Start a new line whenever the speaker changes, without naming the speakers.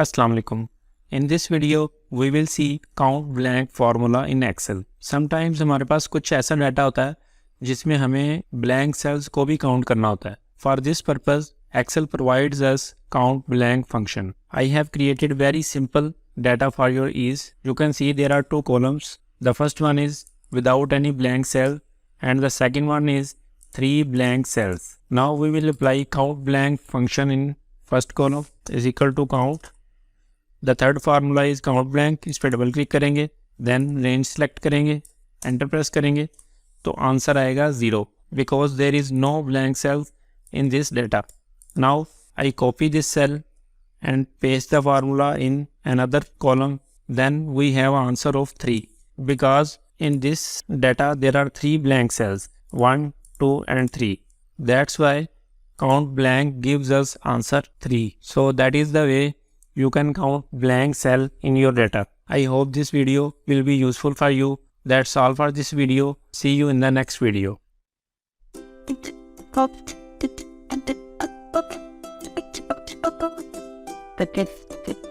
Assalamu alaikum. In this video, we will see count blank formula in Excel. Sometimes हमारे पास कुछ ऐसा data होता है जिसमें हमें blank cells को भी count करना होता है. For this purpose, Excel provides us count blank function. I have created very simple data for your ease. You can see there are two columns. The first one is without any blank cell and the second one is 3 blank cells. Now we will apply count blank function in first column is equal to count. The third formula is count blank. इस पर double click करेंगे, then range select करेंगे, enter press करेंगे, तो answer आएगा 0 because there is no blank cells in this data. Now I copy this cell and paste the formula in another column. Then we have answer of 3 because in this data there are 3 blank cells 1, 2 and 3. That's why count blank gives us answer 3. So that is the way you can count blank cell in your data. I hope this video will be useful for you. That's all for this video. See you in the next video.
The